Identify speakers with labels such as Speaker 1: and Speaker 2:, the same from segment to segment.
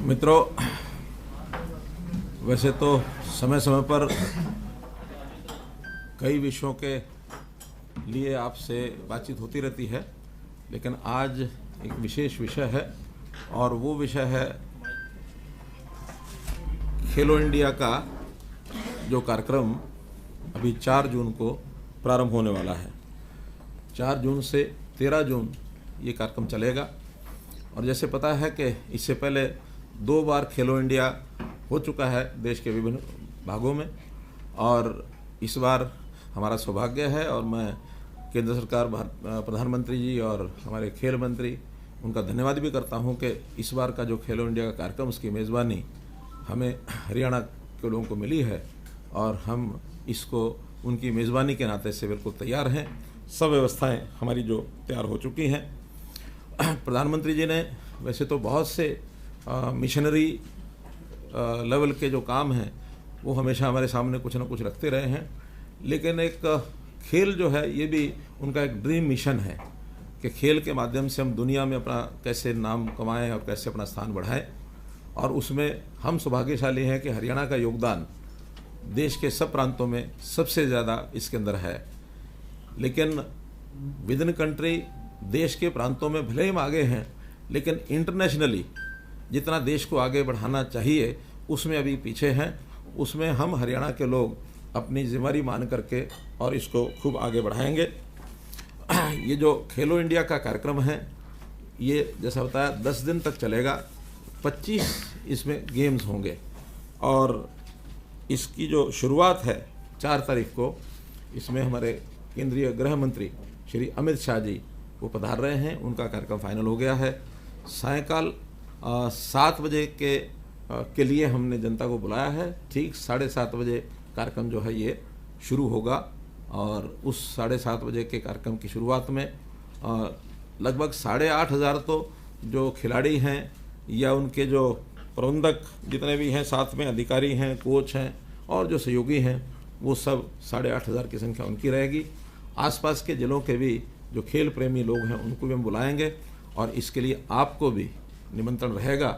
Speaker 1: मित्रों, वैसे तो समय समय पर कई विषयों के लिए आपसे बातचीत होती रहती है, लेकिन आज एक विशेष विषय है और वो विषय है खेलो इंडिया का जो कार्यक्रम अभी 4 जून को प्रारंभ होने वाला है। 4 जून से 13 जून ये कार्यक्रम चलेगा और जैसे पता है कि इससे पहले 2 बार खेलो इंडिया हो चुका है देश के विभिन्न भागों में और इस बार हमारा सौभाग्य है और मैं केंद्र सरकार प्रधानमंत्री जी और हमारे खेल मंत्री उनका धन्यवाद भी करता हूं कि इस बार का जो खेलो इंडिया का कार्यक्रम उसकी मेज़बानी हमें हरियाणा के लोगों को मिली है और हम इसको उनकी मेज़बानी के नाते से बिल्कुल तैयार हैं। सब व्यवस्थाएं हमारी जो तैयार हो चुकी हैं। प्रधानमंत्री जी ने वैसे तो बहुत से मिशनरी लेवल के जो काम हैं वो हमेशा हमारे सामने कुछ ना कुछ रखते रहे हैं, लेकिन एक खेल जो है ये भी उनका एक ड्रीम मिशन है कि खेल के माध्यम से हम दुनिया में अपना कैसे नाम कमाएं और कैसे अपना स्थान बढ़ाएं। और उसमें हम सौभाग्यशाली हैं कि हरियाणा का योगदान देश के सब प्रांतों में सबसे ज़्यादा इसके अंदर है। लेकिन विद इन कंट्री देश के प्रांतों में भले ही हम आगे हैं, लेकिन इंटरनेशनली जितना देश को आगे बढ़ाना चाहिए उसमें अभी पीछे हैं। उसमें हम हरियाणा के लोग अपनी जिम्मेदारी मान करके और इसको खूब आगे बढ़ाएंगे। ये जो खेलो इंडिया का कार्यक्रम है ये जैसा बताया 10 दिन तक चलेगा। 25 इसमें गेम्स होंगे और इसकी जो शुरुआत है 4 तारीख को, इसमें हमारे केंद्रीय गृह मंत्री श्री अमित शाह जी वो पधार रहे हैं। उनका कार्यक्रम फाइनल हो गया है। सायंकाल 7 बजे के लिए हमने जनता को बुलाया है। ठीक 7:30 बजे कार्यक्रम जो है ये शुरू होगा और उस 7:30 बजे के कार्यक्रम की शुरुआत में लगभग 8,500 तो जो खिलाड़ी हैं या उनके जो प्रबंधक जितने भी हैं, साथ में अधिकारी हैं, कोच हैं और जो सहयोगी हैं, वो सब 8,500 की संख्या उनकी रहेगी। आसपास के जिलों के भी जो खेल प्रेमी लोग हैं उनको भी हम बुलाएंगे और इसके लिए आपको भी निमंत्रण रहेगा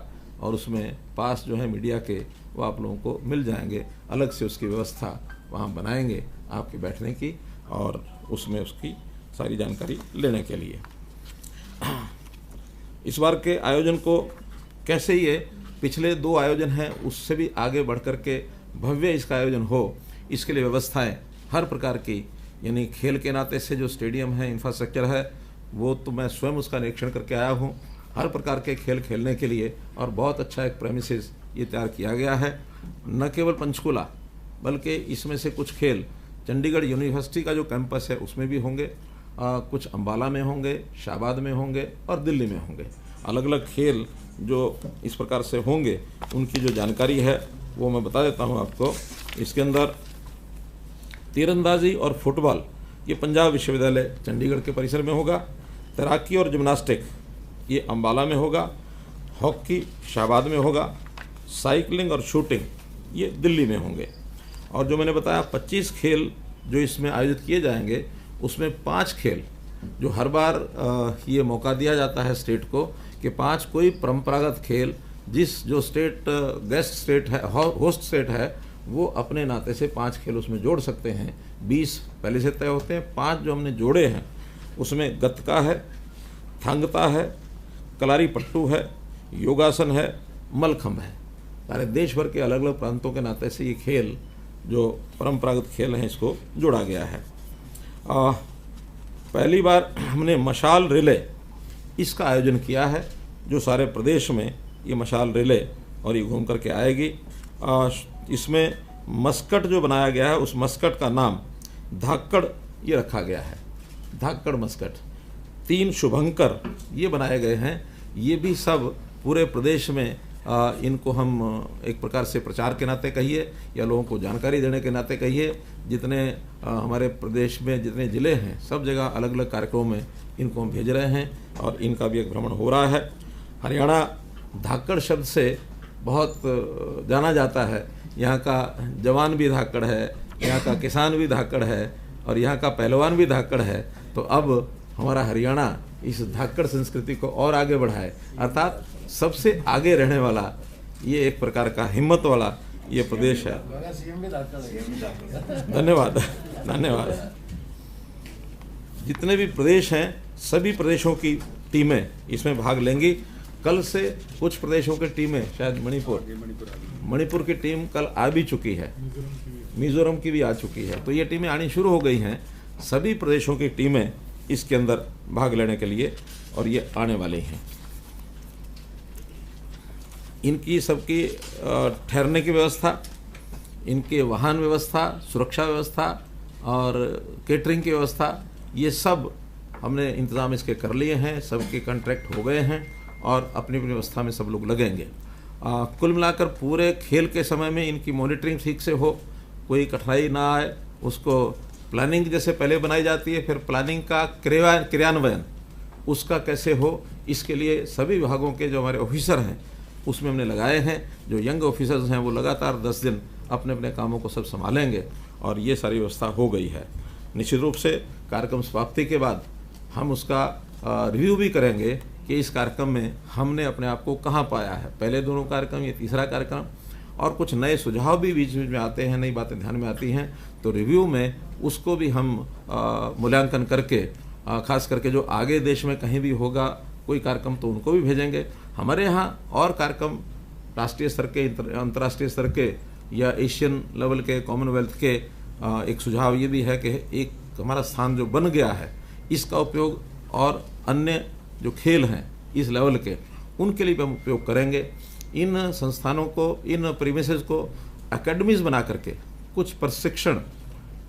Speaker 1: और उसमें पास जो है मीडिया के वो आप लोगों को मिल जाएंगे। अलग से उसकी व्यवस्था वहाँ बनाएंगे आपके बैठने की और उसमें उसकी सारी जानकारी लेने के लिए। इस बार के आयोजन को कैसे ये पिछले 2 आयोजन हैं उससे भी आगे बढ़ कर के भव्य इसका आयोजन हो, इसके लिए व्यवस्थाएं हर प्रकार की, यानी खेल के नाते से जो स्टेडियम है, इंफ्रास्ट्रक्चर है, वो तो मैं स्वयं उसका निरीक्षण करके आया हूँ। हर प्रकार के खेल खेलने के लिए और बहुत अच्छा एक प्रेमिसेस ये तैयार किया गया है। न केवल पंचकुला बल्कि इसमें से कुछ खेल चंडीगढ़ यूनिवर्सिटी का जो कैंपस है उसमें भी होंगे, कुछ अंबाला में होंगे, शाहबाद में होंगे और दिल्ली में होंगे। अलग अलग खेल जो इस प्रकार से होंगे उनकी जो जानकारी है वो मैं बता देता हूँ आपको। इसके अंदर तीरंदाजी और फुटबॉल ये पंजाब विश्वविद्यालय चंडीगढ़ के परिसर में होगा। तैराकी और जिम्नास्टिक ये अंबाला में होगा। हॉकी शाहबाद में होगा। साइकिलिंग और शूटिंग ये दिल्ली में होंगे। और जो मैंने बताया 25 खेल जो इसमें आयोजित किए जाएंगे उसमें 5 खेल जो हर बार ये मौका दिया जाता है स्टेट को कि 5 कोई परंपरागत खेल जिस जो स्टेट गेस्ट स्टेट है, होस्ट स्टेट है, वो अपने नाते से 5 खेल उसमें जोड़ सकते हैं। 20 पहले से तय होते हैं। 5 जो हमने जोड़े हैं उसमें गतका है, थांगता है, कलारी पट्टू है, योगासन है, मलखम्ब है। सारे देश भर के अलग अलग प्रांतों के नाते से ये खेल जो परंपरागत खेल हैं इसको जोड़ा गया है। पहली बार हमने मशाल रिले इसका आयोजन किया है, जो सारे प्रदेश में ये मशाल रिले और ये घूम करके आएगी। इसमें मस्कट जो बनाया गया है उस मस्कट का नाम धाकड़ ये रखा गया है। धाकड़ मस्कट 3 शुभंकर ये बनाए गए हैं। ये भी सब पूरे प्रदेश में इनको हम एक प्रकार से प्रचार के नाते कहिए या लोगों को जानकारी देने के नाते कहिए, जितने हमारे प्रदेश में जितने ज़िले हैं सब जगह अलग अलग कार्यक्रमों में इनको हम भेज रहे हैं और इनका भी एक भ्रमण हो रहा है। हरियाणा धाकड़ शब्द से बहुत जाना जाता है। यहाँ का जवान भी धाकड़ है, यहाँ का किसान भी धाकड़ है और यहाँ का पहलवान भी धाकड़ है। तो अब हमारा हरियाणा इस धाकड़ संस्कृति को और आगे बढ़ाए, अर्थात सबसे आगे रहने वाला ये एक प्रकार का हिम्मत वाला ये प्रदेश है। धन्यवाद धन्यवाद। जितने भी प्रदेश हैं सभी प्रदेशों की टीमें इसमें भाग लेंगी। कल से कुछ प्रदेशों की टीमें, शायद मणिपुर की टीम कल आ भी चुकी है, मिजोरम की भी आ चुकी है, तो ये टीमें आनी शुरू हो गई हैं। सभी प्रदेशों की टीमें इसके अंदर भाग लेने के लिए और ये आने वाली हैं। इनकी सबकी ठहरने की व्यवस्था, इनके वाहन व्यवस्था, सुरक्षा व्यवस्था और केटरिंग की व्यवस्था, ये सब हमने इंतज़ाम इसके कर लिए हैं। सबके कॉन्ट्रैक्ट हो गए हैं और अपनी अपनी व्यवस्था में सब लोग लगेंगे। कुल मिलाकर पूरे खेल के समय में इनकी मॉनिटरिंग ठीक से हो, कोई कठिनाई ना आए, उसको प्लानिंग जैसे पहले बनाई जाती है, फिर प्लानिंग का क्रियान्वयन उसका कैसे हो, इसके लिए सभी विभागों के जो हमारे ऑफिसर हैं उसमें हमने लगाए हैं। जो यंग ऑफिसर्स हैं वो लगातार 10 दिन अपने अपने कामों को सब संभालेंगे और ये सारी व्यवस्था हो गई है। निश्चित रूप से कार्यक्रम समाप्ति के बाद हम उसका रिव्यू भी करेंगे कि इस कार्यक्रम में हमने अपने आप को कहाँ पाया है। पहले दोनों कार्यक्रम, ये तीसरा कार्यक्रम, और कुछ नए सुझाव भी बीच बीच में आते हैं, नई बातें ध्यान में आती हैं, तो रिव्यू में उसको भी हम मूल्यांकन करके खास करके जो आगे देश में कहीं भी होगा कोई कार्यक्रम तो उनको भी भेजेंगे। हमारे यहाँ और कार्यक्रम राष्ट्रीय स्तर के, अंतर्राष्ट्रीय स्तर के या एशियन लेवल के, कॉमनवेल्थ के, एक सुझाव ये भी है कि एक हमारा स्थान जो बन गया है इसका उपयोग और अन्य जो खेल हैं इस लेवल के उनके लिए भी हम उपयोग करेंगे। इन संस्थानों को, इन प्रीमिसेस को एकेडमीज बना करके कुछ प्रशिक्षण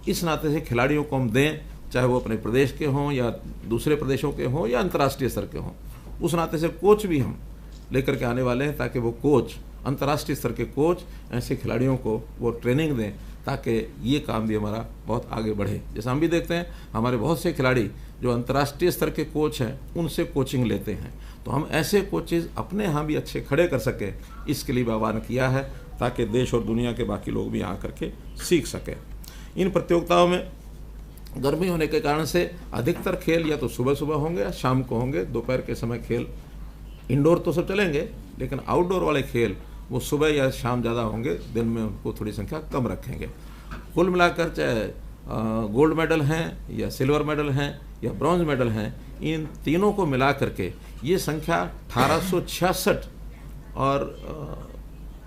Speaker 1: इस नाते से खिलाड़ियों को हम दें, चाहे वो अपने प्रदेश के हों या दूसरे प्रदेशों के हों या अंतर्राष्ट्रीय स्तर के हों। उस नाते से कोच भी हम लेकर के आने वाले हैं ताकि वो कोच, अंतर्राष्ट्रीय स्तर के कोच ऐसे खिलाड़ियों को वो ट्रेनिंग दें ताकि ये काम भी हमारा बहुत आगे बढ़े। जैसा हम भी देखते हैं हमारे बहुत से खिलाड़ी जो अंतर्राष्ट्रीय स्तर के कोच हैं उनसे कोचिंग लेते हैं, तो हम ऐसे कोचेज़ अपने यहाँ भी अच्छे खड़े कर सकें, इसके लिए भी आह्वान किया है ताकि देश और दुनिया के बाकी लोग भी यहाँ करके सीख सकें। इन प्रतियोगिताओं में गर्मी होने के कारण से अधिकतर खेल या तो सुबह सुबह होंगे या शाम को होंगे। दोपहर के समय खेल इंडोर तो सब चलेंगे, लेकिन आउटडोर वाले खेल वो सुबह या शाम ज़्यादा होंगे, दिन में उनको थोड़ी संख्या कम रखेंगे। कुल मिलाकर चाहे गोल्ड मेडल हैं या सिल्वर मेडल हैं या ब्रॉन्ज मेडल हैं, इन तीनों को मिला करके ये संख्या 1866 और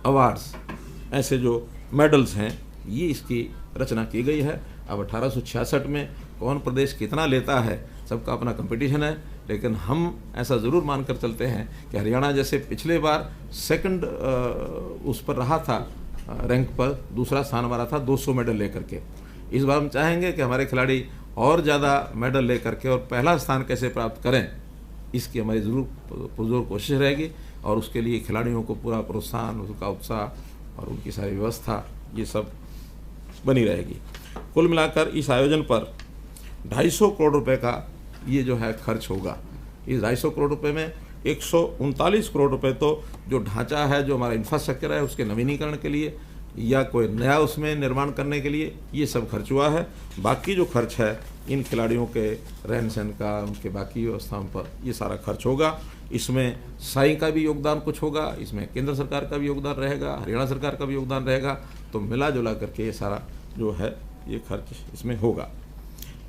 Speaker 1: अवार्ड्स ऐसे जो मेडल्स हैं ये इसकी रचना की गई है। अब 1866 में कौन प्रदेश कितना लेता है सबका अपना कंपटीशन है, लेकिन हम ऐसा ज़रूर मानकर चलते हैं कि हरियाणा जैसे पिछले बार सेकंड उस पर रहा था, रैंक पर दूसरा स्थान हमारा था 200 मेडल लेकर के। इस बार हम चाहेंगे कि हमारे खिलाड़ी और ज़्यादा मेडल लेकर के और पहला स्थान कैसे प्राप्त करें, इसकी हमारी ज़रूर पुरजोर कोशिश रहेगी और उसके लिए खिलाड़ियों को पूरा प्रोत्साहन, उनका उत्साह और उनकी सारी व्यवस्था ये सब बनी रहेगी। कुल मिलाकर इस आयोजन पर 250 करोड़ रुपए का ये जो है खर्च होगा। इस 250 करोड़ रुपए में 139 करोड़ रुपए तो जो ढांचा है, जो हमारा इंफ्रास्ट्रक्चर है उसके नवीनीकरण के लिए या कोई नया उसमें निर्माण करने के लिए ये सब खर्च हुआ है। बाकी जो खर्च है इन खिलाड़ियों के रहन सहन का, उनके बाकी व्यवस्थाओं पर ये सारा खर्च होगा। इसमें साई का भी योगदान कुछ होगा, इसमें केंद्र सरकार का भी योगदान रहेगा, हरियाणा सरकार का भी योगदान रहेगा, तो मिला जुला करके ये सारा जो है ये खर्च इसमें होगा।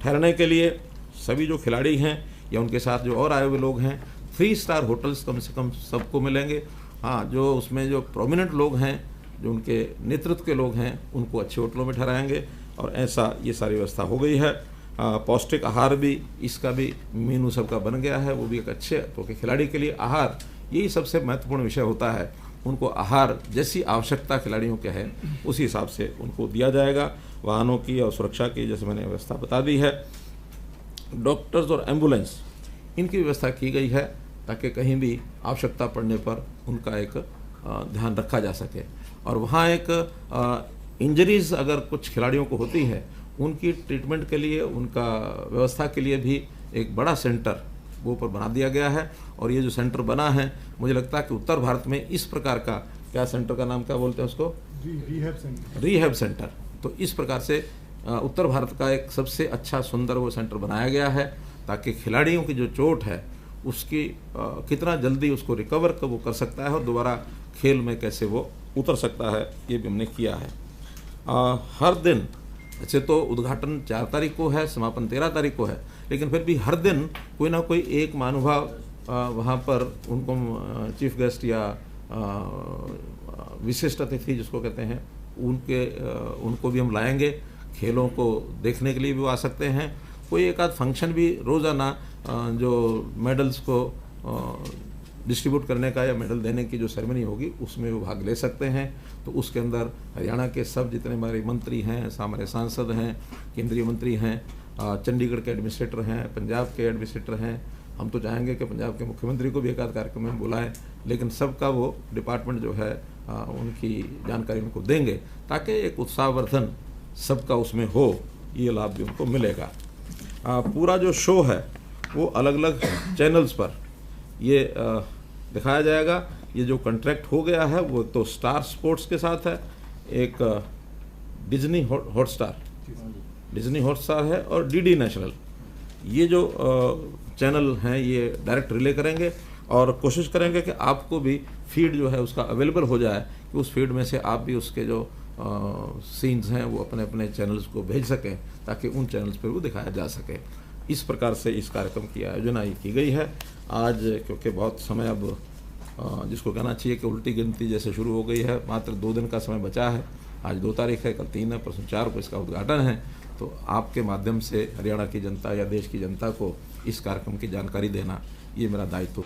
Speaker 1: ठहरने के लिए सभी जो खिलाड़ी हैं या उनके साथ जो और आए हुए लोग हैं 3 स्टार होटल्स कम से कम सबको मिलेंगे। हाँ, जो उसमें जो प्रोमिनेंट लोग हैं, जो उनके नेतृत्व के लोग हैं, उनको अच्छे होटलों में ठहराएंगे और ऐसा ये सारी व्यवस्था हो गई है। पौष्टिक आहार भी, इसका भी मेनू सबका बन गया है, वो भी एक अच्छे तो के खिलाड़ी के लिए आहार यही सबसे महत्वपूर्ण विषय होता है। उनको आहार जैसी आवश्यकता खिलाड़ियों के है उसी हिसाब से उनको दिया जाएगा। वाहनों की और सुरक्षा की जैसे मैंने व्यवस्था बता दी है। डॉक्टर्स और एम्बुलेंस इनकी व्यवस्था की गई है ताकि कहीं भी आवश्यकता पड़ने पर उनका एक ध्यान रखा जा सके। और वहाँ एक इंजरीज अगर कुछ खिलाड़ियों को होती है उनकी ट्रीटमेंट के लिए, उनका व्यवस्था के लिए भी एक बड़ा सेंटर वो पर बना दिया गया है। और ये जो सेंटर बना है मुझे लगता है कि उत्तर भारत में इस प्रकार का, क्या सेंटर का नाम क्या बोलते हैं उसको, रिहैब सेंटर। तो इस प्रकार से उत्तर भारत का एक सबसे अच्छा सुंदर वो सेंटर बनाया गया है ताकि खिलाड़ियों की जो चोट है उसकी कितना जल्दी उसको रिकवर वो कर सकता है और दोबारा खेल में कैसे वो उतर सकता है, ये भी हमने किया है। हर दिन, ऐसे तो उद्घाटन 4 तारीख को है, समापन 13 तारीख को है, लेकिन फिर भी हर दिन कोई ना कोई एक महानुभाव वहाँ पर उनको चीफ गेस्ट या विशिष्ट अतिथि जिसको कहते हैं उनको भी हम लाएंगे। खेलों को देखने के लिए भी वो आ सकते हैं। कोई एक आध फंक्शन भी रोज़ाना जो मेडल्स को डिस्ट्रीब्यूट करने का या मेडल देने की जो सेरेमनी होगी उसमें वो भाग ले सकते हैं। तो उसके अंदर हरियाणा के सब जितने हमारे मंत्री हैं, हमारे सांसद हैं, केंद्रीय मंत्री हैं, चंडीगढ़ के एडमिनिस्ट्रेटर हैं, पंजाब के एडमिनिस्ट्रेटर हैं, हम तो चाहेंगे कि पंजाब के मुख्यमंत्री को भी एक आध कार्यक्रम में बुलाएं, लेकिन सबका वो डिपार्टमेंट जो है उनकी जानकारी उनको देंगे ताकि एक उत्साहवर्धन सबका उसमें हो, ये लाभ भी उनको मिलेगा। पूरा जो शो है वो अलग अलग चैनल्स पर ये दिखाया जाएगा। ये जो कॉन्ट्रैक्ट हो गया है वो तो स्टार स्पोर्ट्स के साथ है, एक डिज्नी हॉटस्टार है और डीडी नेशनल, ये जो चैनल हैं ये डायरेक्ट रिले करेंगे और कोशिश करेंगे कि आपको भी फीड जो है उसका अवेलेबल हो जाए कि उस फीड में से आप भी उसके जो सीन्स हैं वो अपने अपने चैनल्स को भेज सकें ताकि उन चैनल्स पर वो दिखाया जा सके। इस प्रकार से इस कार्यक्रम की आयोजना की गई है। आज क्योंकि बहुत समय अब जिसको कहना चाहिए कि उल्टी गिनती जैसे शुरू हो गई है, मात्र 2 दिन का समय बचा है। आज 2 तारीख है, कल 3 है, परसों 4 को इसका उद्घाटन है। तो आपके माध्यम से हरियाणा की जनता या देश की जनता को इस कार्यक्रम की जानकारी देना ये मेरा दायित्व।